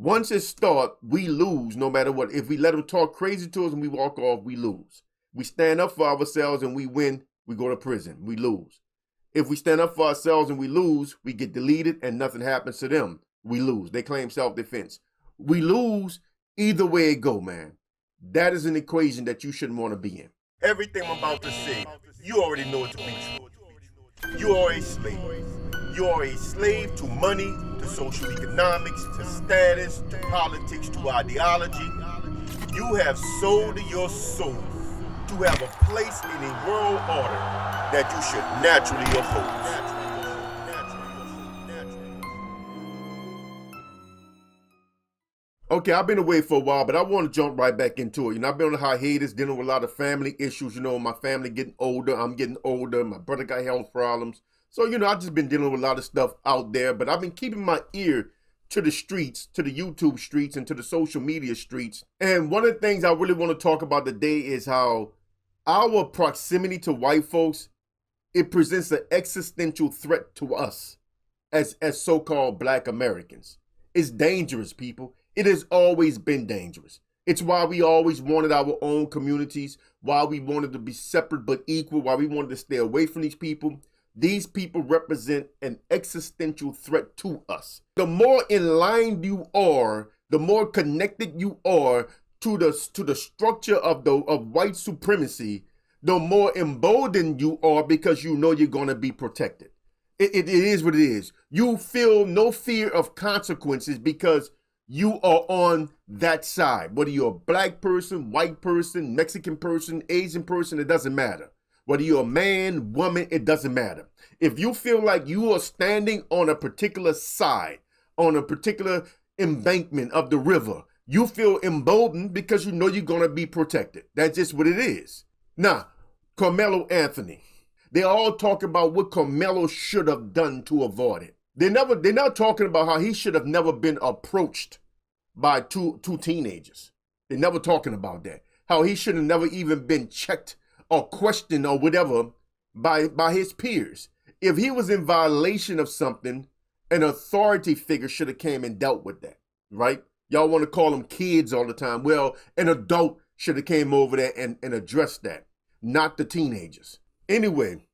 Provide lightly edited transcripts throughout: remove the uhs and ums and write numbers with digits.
Once it starts, we lose no matter what. If we let them talk crazy to us and we walk off, we lose. We stand up for ourselves and we win, we go to prison, we lose. If we stand up for ourselves and we lose, we get deleted and nothing happens to them, we lose. They claim self-defense. We lose either way it go, man. That is an equation that you shouldn't want to be in. Everything I'm about to say, you already know it to be true. You are a slave. You are a slave to money, to social economics, to status, to politics, to ideology. You have sold your soul to have a place in a world order that you should naturally oppose. Okay, I've been away for a while, but I want to jump right back into it. I've been on a hiatus, dealing with a lot of family issues. My family getting older, I'm getting older, my brother got health problems. So, I've just been dealing with a lot of stuff out there, but I've been keeping my ear to the streets, to the YouTube streets, and to the social media streets. And one of the things I really want to talk about today is how our proximity to white folks, it presents an existential threat to us as so-called Black Americans. It's dangerous, people. It has always been dangerous. It's why we always wanted our own communities, why we wanted to be separate but equal, why we wanted to stay away from these people. These people represent an existential threat to us. The more in line you are, the more connected you are to the structure of white supremacy, the more emboldened you are because you know you're going to be protected. It is what it is. You feel no fear of consequences because you are on that side. Whether you're a Black person, white person, Mexican person, Asian person, it doesn't matter. Whether you're a man, woman, it doesn't matter. If you feel like you are standing on a particular side, on a particular embankment of the river, you feel emboldened because you know you're going to be protected. That's just what it is. Now, Carmelo Anthony. They all talk about what Carmelo should have done to avoid it. They're not talking about how he should have never been approached by two teenagers. They're never talking about that. How he should have never even been checked or questioned or whatever by his peers. If he was in violation of something, an authority figure should have came and dealt with that, right? Y'all want to call them kids all the time. Well, an adult should have came over there and addressed that, not the teenagers. Anyway,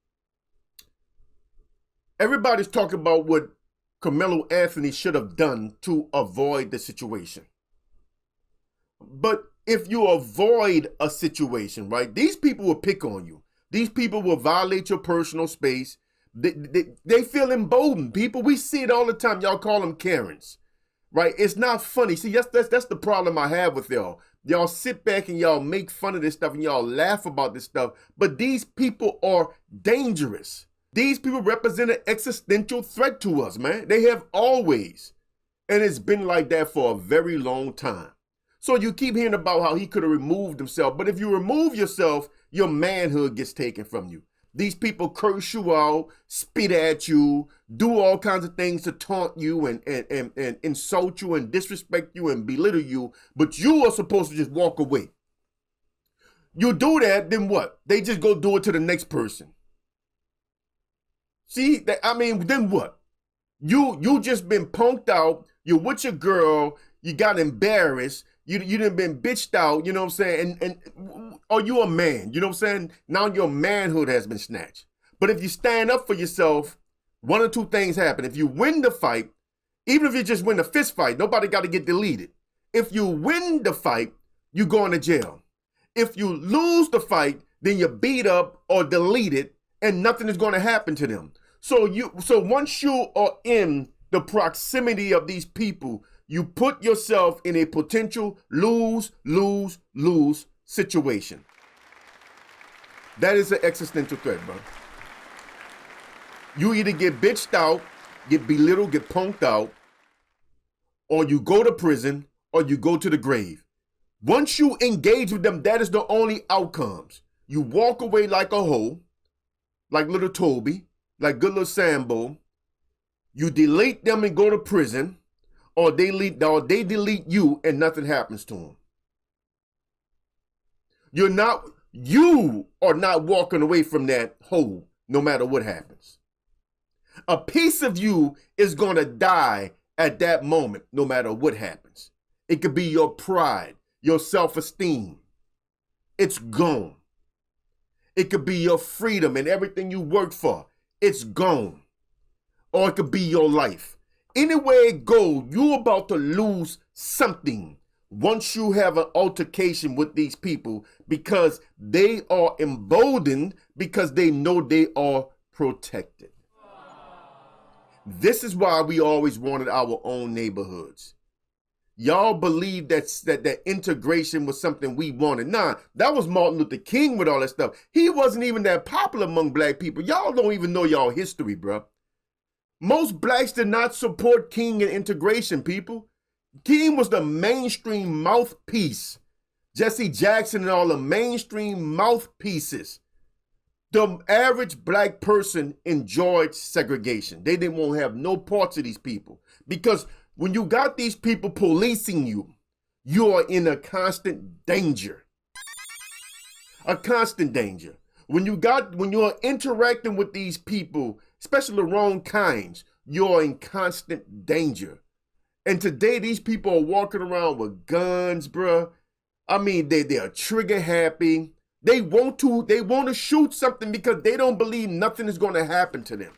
everybody's talking about what Carmelo Anthony should have done to avoid the situation. But if you avoid a situation, right, these people will pick on you. These people will violate your personal space. They feel emboldened. People, we see it all the time. Y'all call them Karens, right? It's not funny. See, that's the problem I have with y'all. Y'all sit back and y'all make fun of this stuff and y'all laugh about this stuff. But these people are dangerous. These people represent an existential threat to us, man. They have always. And it's been like that for a very long time. So you keep hearing about how he could have removed himself. But if you remove yourself, your manhood gets taken from you. These people curse you out, spit at you, do all kinds of things to taunt you and insult you and disrespect you and belittle you. But you are supposed to just walk away. You do that, then what? They just go do it to the next person. See, then what? You just been punked out. You're with your girl. You got embarrassed. You done been bitched out. You know what I'm saying? And are you a man? You know what I'm saying? Now your manhood has been snatched. But if you stand up for yourself, one or two things happen. If you win the fight, even if you just win the fist fight, nobody got to get deleted. If you win the fight, you go into jail. If you lose the fight, then you're beat up or deleted, and nothing is going to happen to them. So once you are in the proximity of these people, you put yourself in a potential lose situation. That is an existential threat, bro. You either get bitched out, get belittled, get punked out, or you go to prison, or you go to the grave. Once you engage with them, that is the only outcomes. You walk away like a hoe, like little Toby, like good little Sambo. You delete them and go to prison, or they delete you and nothing happens to them. You are not walking away from that hole no matter what happens. A piece of you is going to die at that moment, no matter what happens. It could be your pride, your self-esteem. It's gone. It could be your freedom and everything you worked for. It's gone. Or it could be your life. Anywhere it goes, you're about to lose something once you have an altercation with these people, because they are emboldened, because they know they are protected. This is why we always wanted our own neighborhoods. Y'all believe that integration was something we wanted. Nah, that was Martin Luther King with all that stuff. He wasn't even that popular among black people. Y'all don't even know y'all history, bro. Most blacks did not support King and integration, people. King was the mainstream mouthpiece. Jesse Jackson and all the mainstream mouthpieces. The average black person enjoyed segregation. They didn't want to have no parts of these people, because when you got these people policing you, you are in a constant danger. A constant danger. When you're interacting with these people, especially the wrong kinds, you're in constant danger. And today, these people are walking around with guns, bruh. I mean, they are trigger happy. They want to shoot something because they don't believe nothing is going to happen to them.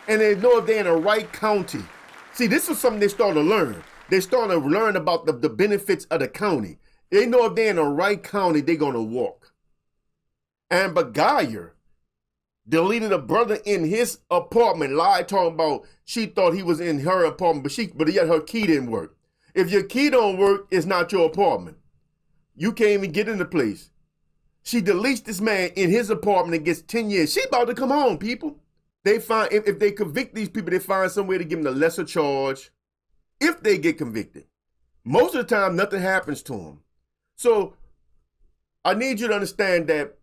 And they know if they're in the right county. See, this is something they start to learn. They start to learn about the benefits of the county. They know if they're in the right county, they're going to walk. Amber Geyer deleted a brother in his apartment, lied talking about she thought he was in her apartment, but yet her key didn't work. If your key don't work, it's not your apartment. You can't even get in the place. She deletes this man in his apartment and gets 10 years. She about to come home, people. They find, if they convict these people, they find some way to give them a lesser charge if they get convicted. Most of the time, nothing happens to them. So I need you to understand that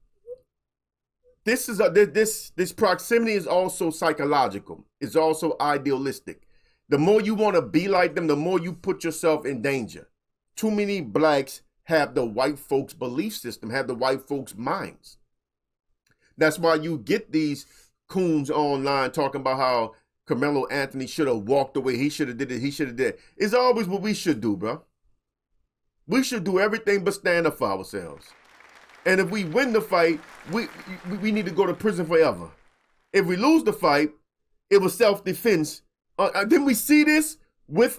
this proximity is also psychological. It's also idealistic. The more you want to be like them, the more you put yourself in danger. Too many blacks have the white folks' belief system, have the white folks' minds. That's why you get these coons online talking about how Carmelo Anthony should have walked away. He should have did it. He should have did it. It's always what we should do, bro. We should do everything but stand up for ourselves. And if we win the fight, we need to go to prison forever. If we lose the fight, it was self-defense. Didn't we see this with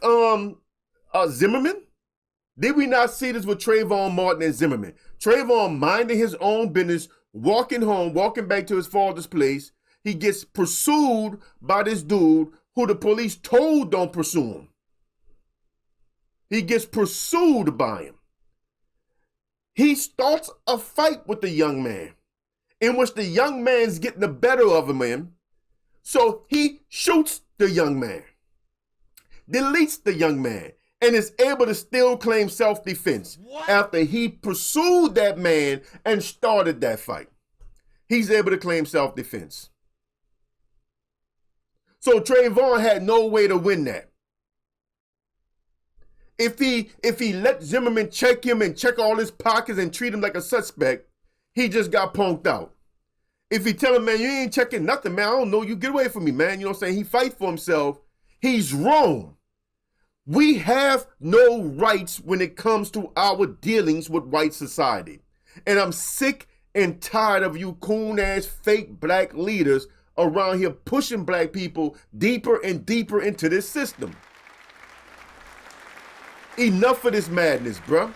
Zimmerman? Did we not see this with Trayvon Martin and Zimmerman? Trayvon minding his own business, walking home, walking back to his father's place. He gets pursued by this dude who the police told don't pursue him. He gets pursued by him. He starts a fight with the young man, in which the young man's getting the better of him in. So he shoots the young man, deletes the young man, and is able to still claim self-defense after he pursued that man and started that fight. He's able to claim self-defense. So Trayvon had no way to win that. If he let Zimmerman check him and check all his pockets and treat him like a suspect, he just got punked out. If he tell him, man, you ain't checking nothing, man, I don't know, you get away from me, man. You know what I'm saying? He fight for himself. He's wrong. We have no rights when it comes to our dealings with white society. And I'm sick and tired of you coon-ass fake black leaders around here pushing black people deeper and deeper into this system. Enough of this madness, bruh.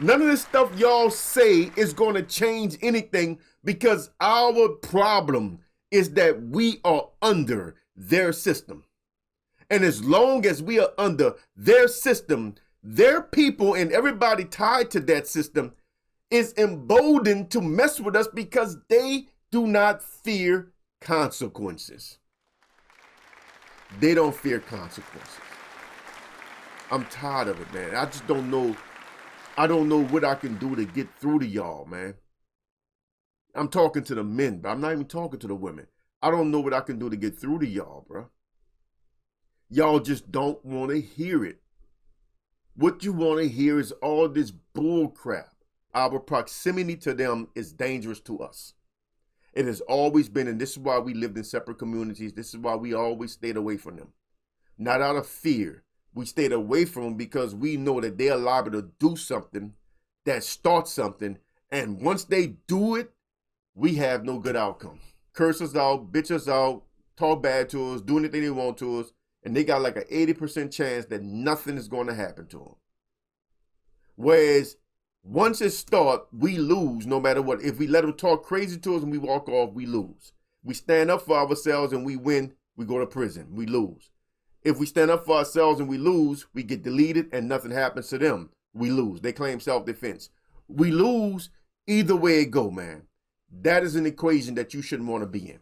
None of this stuff y'all say is going to change anything, because our problem is that we are under their system. And as long as we are under their system, their people and everybody tied to that system is emboldened to mess with us because they do not fear consequences. They don't fear consequences. I'm tired of it, man. I just don't know. I don't know what I can do to get through to y'all, man. I'm talking to the men, but I'm not even talking to the women. I don't know what I can do to get through to y'all, bro. Y'all just don't want to hear it. What you want to hear is all this bull crap. Our proximity to them is dangerous to us. It has always been, and this is why we lived in separate communities. This is why we always stayed away from them. Not out of fear. We stayed away from them because we know that they're liable to do something that starts something. And once they do it, we have no good outcome. Curse us out, bitch us out, talk bad to us, do anything they want to us. And they got like an 80% chance that nothing is going to happen to them. Whereas once it starts, we lose no matter what. If we let them talk crazy to us and we walk off, we lose. We stand up for ourselves and we win, we go to prison, we lose. If we stand up for ourselves and we lose, we get deleted and nothing happens to them, we lose. They claim self-defense. We lose either way it go, man. That is an equation that you shouldn't want to be in.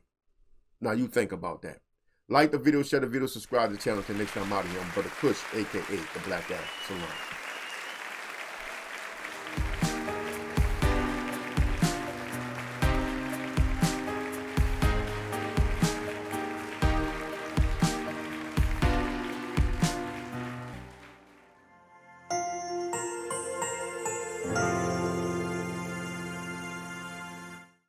Now you think about that. Like the video, share the video, subscribe to the channel. Until next time, I'm out of here. I'm Brother Kush, a.k.a. the Black Ass. So long.